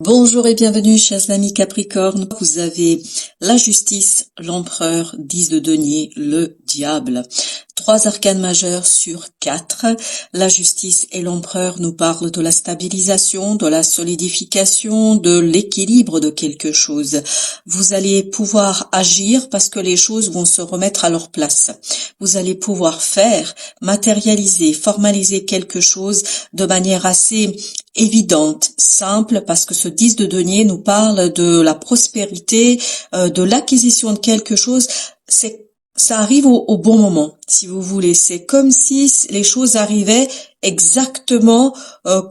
Bonjour et bienvenue, chers amis Capricorne. Vous avez la justice, l'empereur, 10 de denier, le diable. 3 arcanes majeurs sur 4. La justice et l'empereur nous parlent de la stabilisation, de la solidification, de l'équilibre de quelque chose. Vous allez pouvoir agir parce que les choses vont se remettre à leur place. Vous allez pouvoir faire, matérialiser, formaliser quelque chose de manière assez évidente, simple, parce que ce 10 de denier nous parle de la prospérité, de l'acquisition de quelque chose. Ça arrive au bon moment, si vous voulez. C'est comme si les choses arrivaient exactement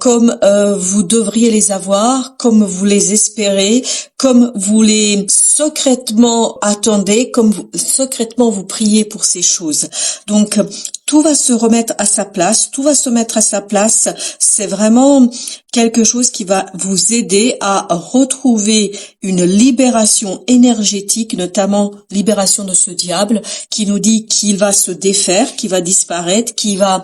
comme vous devriez les avoir, comme vous les espérez, comme vous les secrètement attendez, comme secrètement vous priez pour ces choses. Donc, tout va se remettre à sa place, tout va se mettre à sa place. C'est vraiment quelque chose qui va vous aider à retrouver une libération énergétique, notamment libération de ce diable qui nous dit qu'il va se défaire, qu'il va disparaître, qu'il va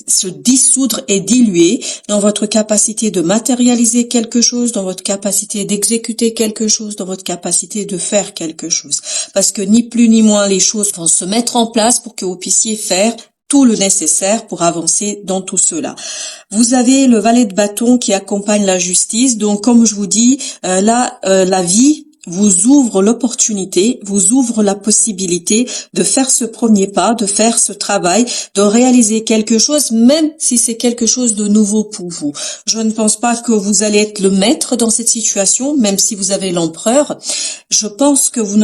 se dissoudre et diluer dans votre capacité de matérialiser quelque chose, dans votre capacité d'exécuter quelque chose, dans votre capacité de faire quelque chose. Parce que ni plus ni moins les choses vont se mettre en place pour que vous puissiez faire tout le nécessaire pour avancer dans tout cela. Vous avez le valet de bâton qui accompagne la justice. Donc, comme je vous dis, la vie vous ouvre l'opportunité, vous ouvre la possibilité de faire ce premier pas, de faire ce travail, de réaliser quelque chose, même si c'est quelque chose de nouveau pour vous. Je ne pense pas que vous allez être le maître dans cette situation, même si vous avez l'empereur. Je pense que vous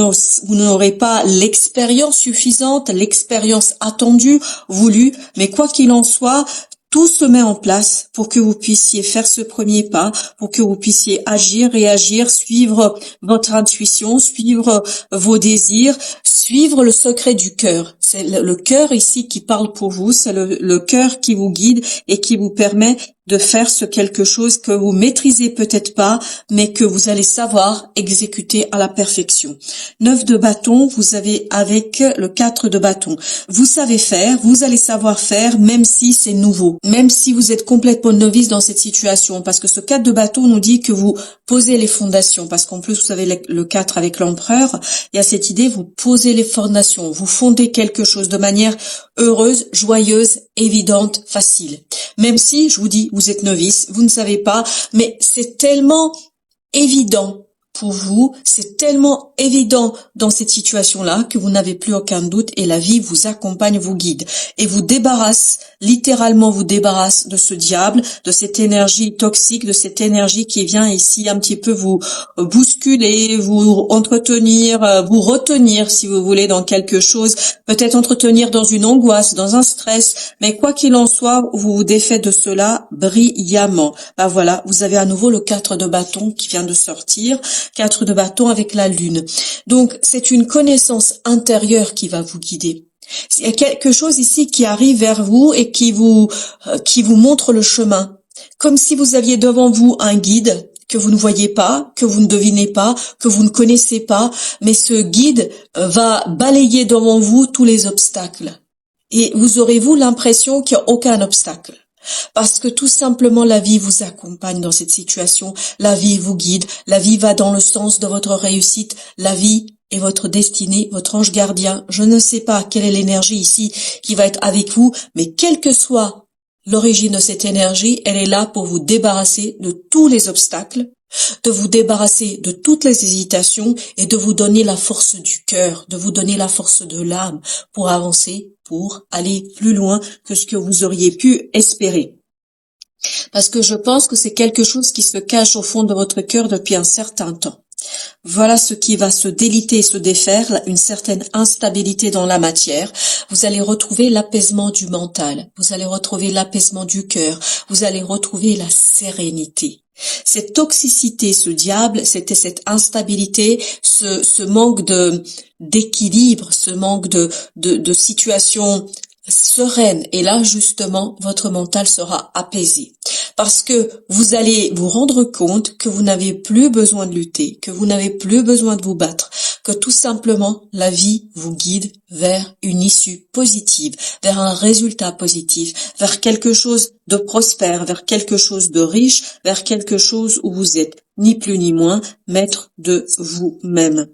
n'aurez pas l'expérience suffisante, l'expérience attendue, voulue, mais quoi qu'il en soit, tout se met en place pour que vous puissiez faire ce premier pas, pour que vous puissiez agir, réagir, suivre votre intuition, suivre vos désirs, suivre le secret du cœur. C'est le cœur ici qui parle pour vous, c'est le cœur qui vous guide et qui vous permet de faire ce quelque chose que vous maîtrisez peut-être pas, mais que vous allez savoir exécuter à la perfection. 9 de bâton, vous avez avec le 4 de bâton. Vous savez faire, vous allez savoir faire, même si c'est nouveau, même si vous êtes complètement novice dans cette situation, parce que ce 4 de bâton nous dit que vous posez les fondations, parce qu'en plus vous avez le 4 avec l'empereur, il y a cette idée, vous posez les fondations, vous fondez quelque chose de manière heureuse, joyeuse, évidente, facile. Même si, je vous dis, vous êtes novice, vous ne savez pas, mais c'est tellement évident pour vous, c'est tellement évident dans cette situation-là que vous n'avez plus aucun doute et la vie vous accompagne, vous guide et vous débarrasse, littéralement vous débarrasse de ce diable, de cette énergie toxique, de cette énergie qui vient ici un petit peu vous bousculer, vous entretenir, vous retenir si vous voulez dans quelque chose, peut-être entretenir dans une angoisse, dans un stress, mais quoi qu'il en soit, vous vous défaites de cela brillamment. Ben voilà, vous avez à nouveau le 4 de bâton qui vient de sortir. 4 de bâton avec la lune. Donc, c'est une connaissance intérieure qui va vous guider. Il y a quelque chose ici qui arrive vers vous et qui vous montre le chemin. Comme si vous aviez devant vous un guide que vous ne voyez pas, que vous ne devinez pas, que vous ne connaissez pas, mais ce guide va balayer devant vous tous les obstacles. Et vous aurez-vous l'impression qu'il n'y a aucun obstacle. Parce que tout simplement la vie vous accompagne dans cette situation, la vie vous guide, la vie va dans le sens de votre réussite, la vie est votre destinée, votre ange gardien. Je ne sais pas quelle est l'énergie ici qui va être avec vous, mais quelle que soit l'origine de cette énergie, elle est là pour vous débarrasser de tous les obstacles, de vous débarrasser de toutes les hésitations et de vous donner la force du cœur, de vous donner la force de l'âme pour avancer, pour aller plus loin que ce que vous auriez pu espérer. Parce que je pense que c'est quelque chose qui se cache au fond de votre cœur depuis un certain temps. Voilà ce qui va se déliter et se défaire, une certaine instabilité dans la matière. Vous allez retrouver l'apaisement du mental, vous allez retrouver l'apaisement du cœur, vous allez retrouver la sérénité. Cette toxicité, ce diable, c'était cette instabilité, ce manque d'équilibre, ce manque de situation sereine. Et là, justement, votre mental sera apaisé. Parce que vous allez vous rendre compte que vous n'avez plus besoin de lutter, que vous n'avez plus besoin de vous battre, que tout simplement la vie vous guide vers une issue positive, vers un résultat positif, vers quelque chose de prospère, vers quelque chose de riche, vers quelque chose où vous êtes ni plus ni moins maître de vous-même.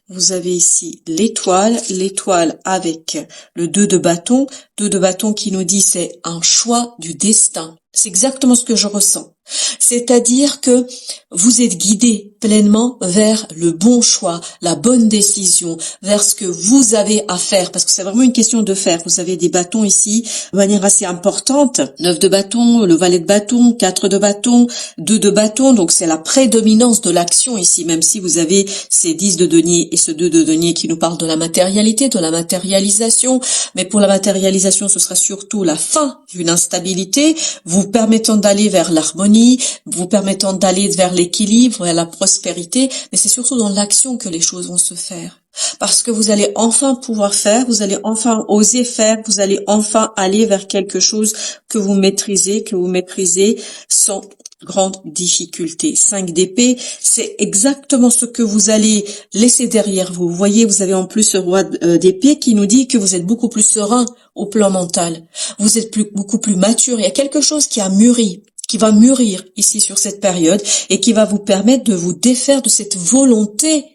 Vous avez ici l'étoile avec le 2 de bâton qui nous dit c'est un choix du destin. C'est exactement ce que je ressens. C'est-à-dire que vous êtes guidé pleinement vers le bon choix, la bonne décision, vers ce que vous avez à faire, parce que c'est vraiment une question de faire. Vous avez des bâtons ici de manière assez importante. 9 de bâton, le valet de bâton, 4 de bâton, 2 de bâton, donc c'est la prédominance de l'action ici, même si vous avez ces 10 de denier et ce 2 de denier qui nous parlent de la matérialité, de la matérialisation, mais pour la matérialisation, ce sera surtout la fin d'une instabilité, vous permettant d'aller vers l'harmonie, vous permettant d'aller vers l'équilibre, vers la prospérité, mais c'est surtout dans l'action que les choses vont se faire. Parce que vous allez enfin pouvoir faire, vous allez enfin oser faire, vous allez enfin aller vers quelque chose que vous maîtrisez sans grande difficulté. 5 d'épée, c'est exactement ce que vous allez laisser derrière vous. Vous voyez, vous avez en plus ce roi d'épée qui nous dit que vous êtes beaucoup plus serein au plan mental. Vous êtes beaucoup plus mature. Il y a quelque chose qui a mûri, qui va mûrir ici sur cette période et qui va vous permettre de vous défaire de cette volonté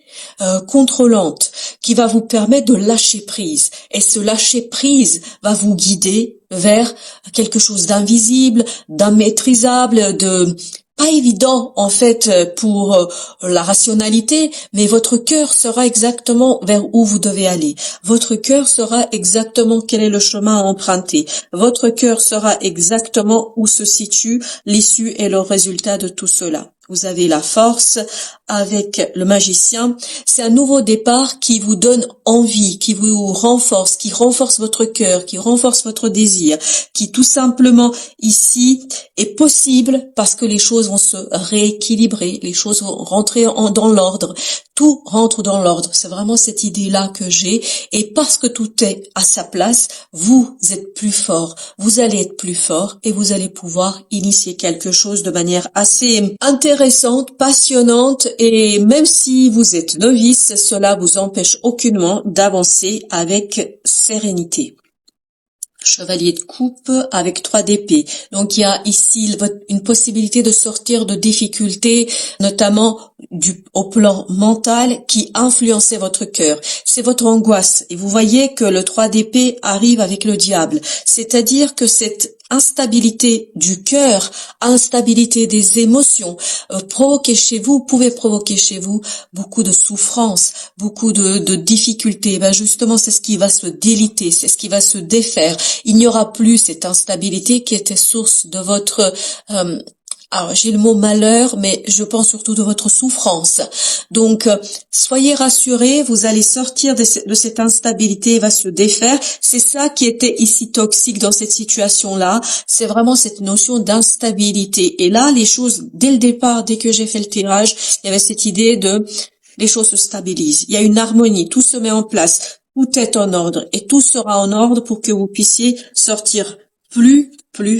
contrôlante, qui va vous permettre de lâcher prise. Et ce lâcher prise va vous guider vers quelque chose d'invisible, d'immaîtrisable, de pas évident en fait pour la rationalité, mais votre cœur saura exactement vers où vous devez aller. Votre cœur saura exactement quel est le chemin à emprunter. Votre cœur saura exactement où se situe l'issue et le résultat de tout cela. Vous avez la force avec le magicien. C'est un nouveau départ qui vous donne envie, qui vous renforce, qui renforce votre cœur, qui renforce votre désir, qui tout simplement ici est possible parce que les choses vont se rééquilibrer, les choses vont rentrer dans l'ordre. Tout rentre dans l'ordre. C'est vraiment cette idée-là que j'ai. Et parce que tout est à sa place, vous êtes plus fort. Vous allez être plus fort et vous allez pouvoir initier quelque chose de manière assez intéressante, passionnante. Et même si vous êtes novice, cela vous empêche aucunement d'avancer avec sérénité. Chevalier de coupe avec 3 d'épée. Donc il y a ici une possibilité de sortir de difficultés, notamment au plan mental qui influençait votre cœur. C'est votre angoisse. Et vous voyez que le 3 d'épée arrive avec le diable. C'est-à-dire que cette instabilité du cœur, instabilité des émotions, pouvez provoquer chez vous beaucoup de souffrance, beaucoup de difficultés. Ben justement, c'est ce qui va se déliter, c'est ce qui va se défaire. Il n'y aura plus cette instabilité qui était source de votre alors j'ai le mot malheur, mais je pense surtout de votre souffrance. Donc, soyez rassurés, vous allez sortir de cette instabilité, va se défaire. C'est ça qui était ici toxique dans cette situation-là. C'est vraiment cette notion d'instabilité. Et là, les choses, dès le départ, dès que j'ai fait le tirage, il y avait cette idée de les choses se stabilisent. Il y a une harmonie, tout se met en place, tout est en ordre et tout sera en ordre pour que vous puissiez sortir plus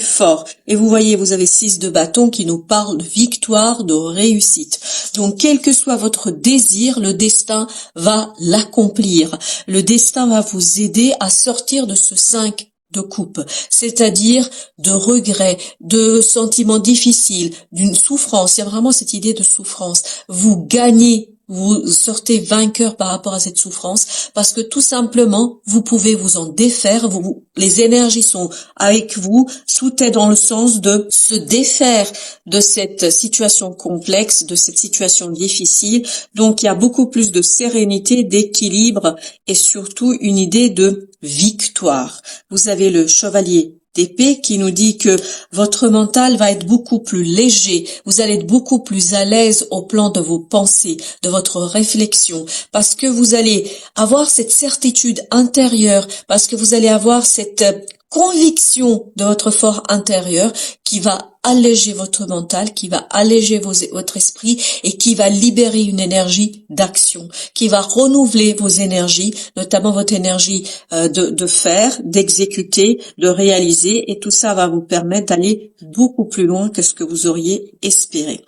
fort. Et vous voyez, vous avez 6 de bâton qui nous parle de victoire, de réussite. Donc, quel que soit votre désir, le destin va l'accomplir. Le destin va vous aider à sortir de ce 5 de coupe, c'est-à-dire de regrets, de sentiments difficiles, d'une souffrance. Il y a vraiment cette idée de souffrance. Vous gagnez, vous sortez vainqueur par rapport à cette souffrance parce que tout simplement, vous pouvez vous en défaire. Les énergies sont avec vous. Tout est dans le sens de se défaire de cette situation complexe, de cette situation difficile. Donc, il y a beaucoup plus de sérénité, d'équilibre et surtout une idée de victoire. Vous avez le chevalier d'épée qui nous dit que votre mental va être beaucoup plus léger, vous allez être beaucoup plus à l'aise au plan de vos pensées, de votre réflexion, parce que vous allez avoir cette certitude intérieure, parce que vous allez avoir cette conviction de votre fort intérieur qui va alléger votre mental, qui va alléger votre esprit et qui va libérer une énergie d'action, qui va renouveler vos énergies, notamment votre énergie de faire, d'exécuter, de réaliser, et tout ça va vous permettre d'aller beaucoup plus loin que ce que vous auriez espéré.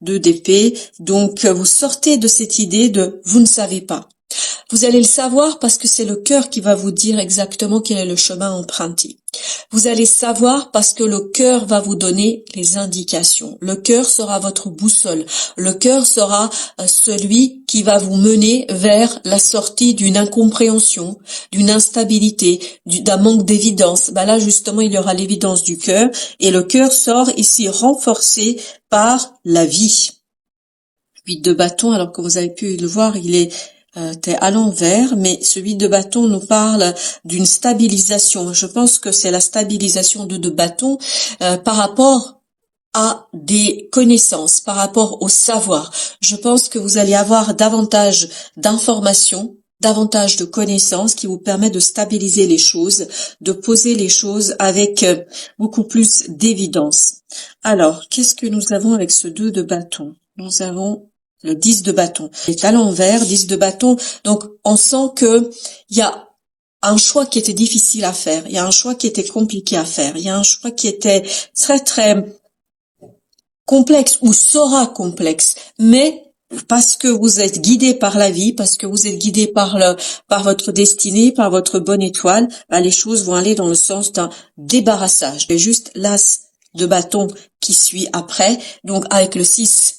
2 d'épée. Donc, vous sortez de cette idée de « vous ne savez pas ». Vous allez le savoir parce que c'est le cœur qui va vous dire exactement quel est le chemin emprunté. Vous allez savoir parce que le cœur va vous donner les indications. Le cœur sera votre boussole. Le cœur sera celui qui va vous mener vers la sortie d'une incompréhension, d'une instabilité, d'un manque d'évidence. Là, justement, il y aura l'évidence du cœur et le cœur sort ici renforcé par la vie. 8 de bâton, alors que vous avez pu le voir, il est à l'envers, mais ce 8 de bâton nous parle d'une stabilisation. Je pense que c'est la stabilisation de bâton par rapport à des connaissances, par rapport au savoir. Je pense que vous allez avoir davantage d'informations, davantage de connaissances qui vous permet de stabiliser les choses, de poser les choses avec beaucoup plus d'évidence. Alors, qu'est-ce que nous avons avec ce 2 de bâton? Nous avons le 10 de bâton. Il est à l'envers, 10 de bâton. Donc, on sent que il y a un choix qui était difficile à faire. Il y a un choix qui était compliqué à faire. Il y a un choix qui était très, très complexe ou sera complexe. Mais, parce que vous êtes guidé par la vie, parce que vous êtes guidé par votre destinée, par votre bonne étoile, les choses vont aller dans le sens d'un débarrassage. C'est juste l'as de bâton qui suit après. Donc, avec le 6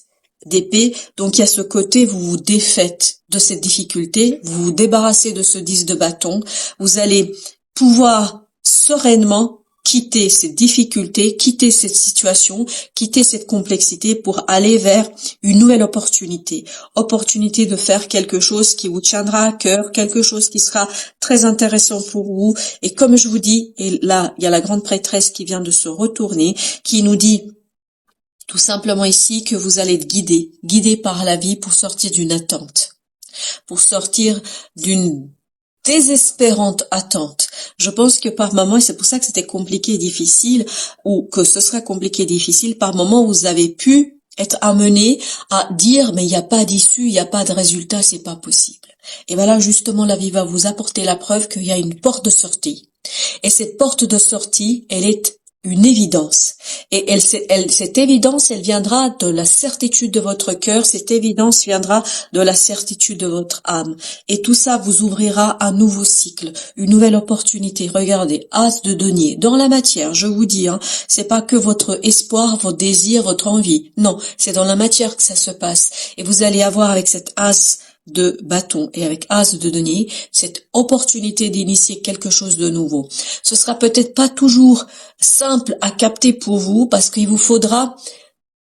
d'épée, donc il y a ce côté, vous vous défaites de cette difficulté, vous vous débarrassez de ce 10 de bâton, vous allez pouvoir sereinement quitter cette difficulté, quitter cette situation, quitter cette complexité pour aller vers une nouvelle opportunité de faire quelque chose qui vous tiendra à cœur, quelque chose qui sera très intéressant pour vous. Et comme je vous dis, et là, il y a la grande prêtresse qui vient de se retourner, qui nous dit tout simplement ici que vous allez être guidé par la vie pour sortir d'une attente, pour sortir d'une désespérante attente. Je pense que par moments, et c'est pour ça que c'était compliqué et difficile, ou que ce sera compliqué et difficile, par moments vous avez pu être amené à dire mais il n'y a pas d'issue, il n'y a pas de résultat, c'est pas possible. Et là justement la vie va vous apporter la preuve qu'il y a une porte de sortie. Et cette porte de sortie, elle est une évidence. Et cette évidence, elle viendra de la certitude de votre cœur, cette évidence viendra de la certitude de votre âme. Et tout ça vous ouvrira un nouveau cycle, une nouvelle opportunité. Regardez, as de denier. Dans la matière, je vous dis, c'est pas que votre espoir, votre désir, votre envie. Non, c'est dans la matière que ça se passe. Et vous allez avoir avec cet as de bâton et avec as de denier, cette opportunité d'initier quelque chose de nouveau. Ce sera peut-être pas toujours simple à capter pour vous parce qu'il vous faudra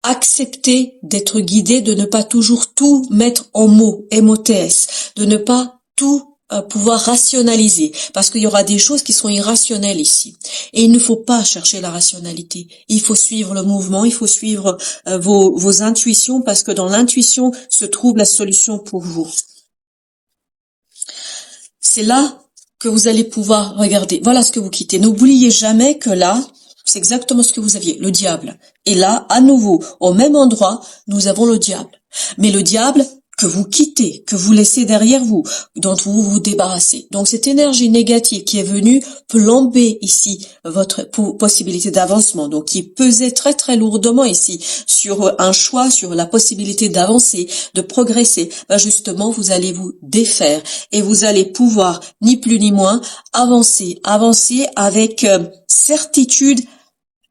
accepter d'être guidé, de ne pas toujours tout mettre en mots, MOTS, de ne pas tout pouvoir rationaliser, parce qu'il y aura des choses qui seront irrationnelles ici. Et il ne faut pas chercher la rationalité. Il faut suivre le mouvement, il faut suivre vos intuitions, parce que dans l'intuition se trouve la solution pour vous. C'est là que vous allez pouvoir regarder. Voilà ce que vous quittez. N'oubliez jamais que là, c'est exactement ce que vous aviez, le diable. Et là, à nouveau, au même endroit, nous avons le diable. Mais le diable que vous quittez, que vous laissez derrière vous, dont vous vous débarrassez. Donc cette énergie négative qui est venue plomber ici votre possibilité d'avancement, donc qui pesait très très lourdement ici sur un choix, sur la possibilité d'avancer, de progresser, justement vous allez vous défaire et vous allez pouvoir ni plus ni moins avancer avec certitude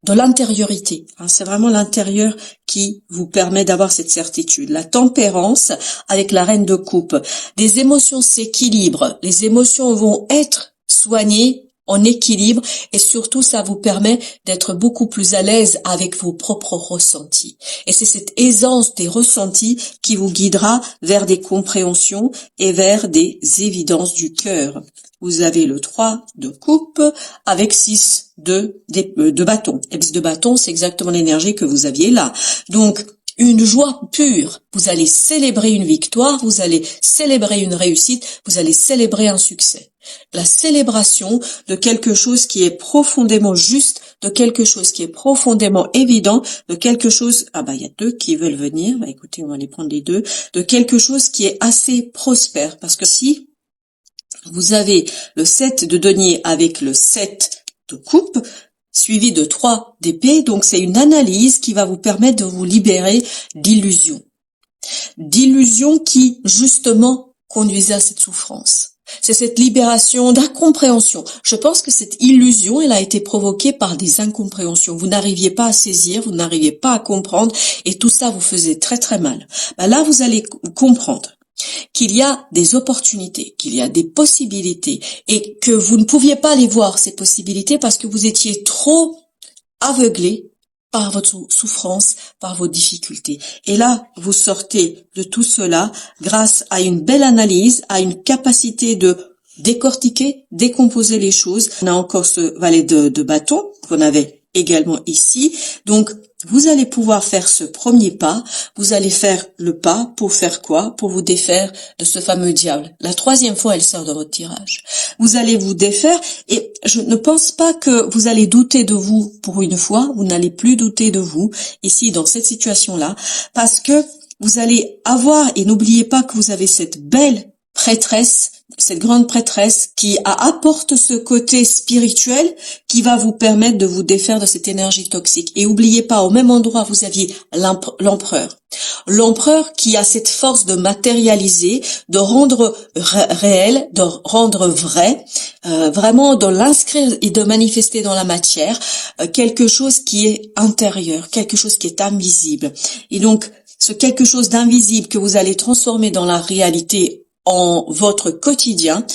de l'intériorité. C'est vraiment l'intérieur qui vous permet d'avoir cette certitude. La tempérance avec la reine de coupe. Les émotions s'équilibrent. Les émotions vont être soignées en équilibre et surtout ça vous permet d'être beaucoup plus à l'aise avec vos propres ressentis. Et c'est cette aisance des ressentis qui vous guidera vers des compréhensions et vers des évidences du cœur. Vous avez le 3 de coupe avec 6 de bâton. Et 10 de bâton, c'est exactement l'énergie que vous aviez là. Donc, une joie pure. Vous allez célébrer une victoire, vous allez célébrer une réussite, vous allez célébrer un succès. La célébration de quelque chose qui est profondément juste, de quelque chose qui est profondément évident, de quelque chose, il y a 2 qui veulent venir, écoutez, on va les prendre les 2, de quelque chose qui est assez prospère. Parce que si vous avez le 7 de denier avec le 7 de coupe, suivi de 3 d'épée. Donc c'est une analyse qui va vous permettre de vous libérer d'illusions. D'illusions qui, justement, conduisaient à cette souffrance. C'est cette libération d'incompréhension. Je pense que cette illusion, elle a été provoquée par des incompréhensions. Vous n'arriviez pas à saisir, vous n'arriviez pas à comprendre, et tout ça vous faisait très très mal. Là, vous allez comprendre qu'il y a des opportunités, qu'il y a des possibilités, et que vous ne pouviez pas les voir, ces possibilités, parce que vous étiez trop aveuglé par votre souffrance, par vos difficultés. Et là, vous sortez de tout cela grâce à une belle analyse, à une capacité de décortiquer, décomposer les choses. On a encore ce valet de bâton qu'on avait également ici. Donc, vous allez pouvoir faire ce premier pas. Vous allez faire le pas pour faire quoi? Pour vous défaire de ce fameux diable. La 3e fois, elle sort dans votre tirage. Vous allez vous défaire et je ne pense pas que vous allez douter de vous pour une fois. Vous n'allez plus douter de vous ici dans cette situation-là parce que vous allez avoir, et n'oubliez pas que vous avez cette belle prêtresse, cette grande prêtresse qui apporte ce côté spirituel qui va vous permettre de vous défaire de cette énergie toxique. Et oubliez pas, au même endroit, vous aviez l'empereur. L'empereur qui a cette force de matérialiser, de rendre réel, de rendre vrai, vraiment de l'inscrire et de manifester dans la matière quelque chose qui est intérieur, quelque chose qui est invisible. Et donc, ce quelque chose d'invisible que vous allez transformer dans la réalité en votre quotidien,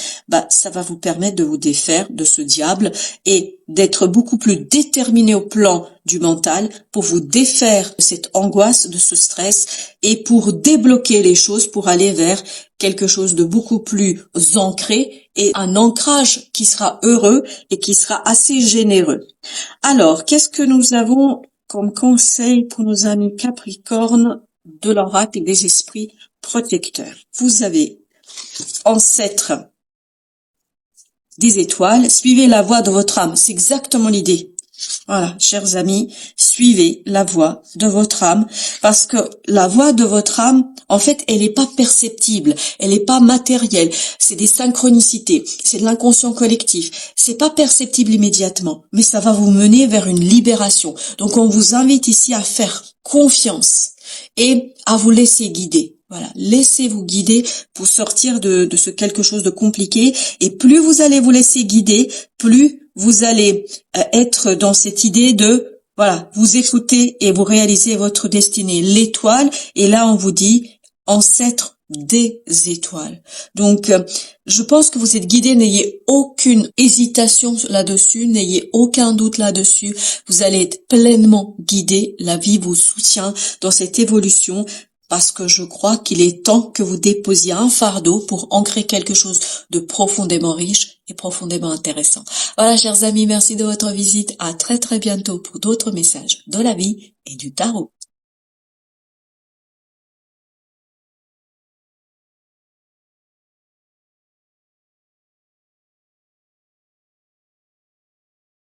ça va vous permettre de vous défaire de ce diable et d'être beaucoup plus déterminé au plan du mental pour vous défaire de cette angoisse, de ce stress et pour débloquer les choses, pour aller vers quelque chose de beaucoup plus ancré et un ancrage qui sera heureux et qui sera assez généreux. Alors, qu'est-ce que nous avons comme conseil pour nos amis Capricorne de l'oracle et des esprits protecteurs? Vous avez ancêtre 10 étoiles, suivez la voie de votre âme. C'est exactement l'idée. Voilà, chers amis, suivez la voie de votre âme parce que la voie de votre âme, en fait, elle n'est pas perceptible, elle n'est pas matérielle. C'est des synchronicités, c'est de l'inconscient collectif. C'est pas perceptible immédiatement, mais ça va vous mener vers une libération. Donc, on vous invite ici à faire confiance et à vous laisser guider. Voilà, laissez-vous guider pour sortir de ce quelque chose de compliqué. Et plus vous allez vous laisser guider, plus vous allez être dans cette idée de, voilà, vous écoutez et vous réalisez votre destinée. L'étoile, et là on vous dit, ancêtre des étoiles. Donc, je pense que vous êtes guidés, n'ayez aucune hésitation là-dessus, n'ayez aucun doute là-dessus. Vous allez être pleinement guidés, la vie vous soutient dans cette évolution. Parce que je crois qu'il est temps que vous déposiez un fardeau pour ancrer quelque chose de profondément riche et profondément intéressant. Voilà, chers amis, merci de votre visite. À très très bientôt pour d'autres messages de la vie et du tarot.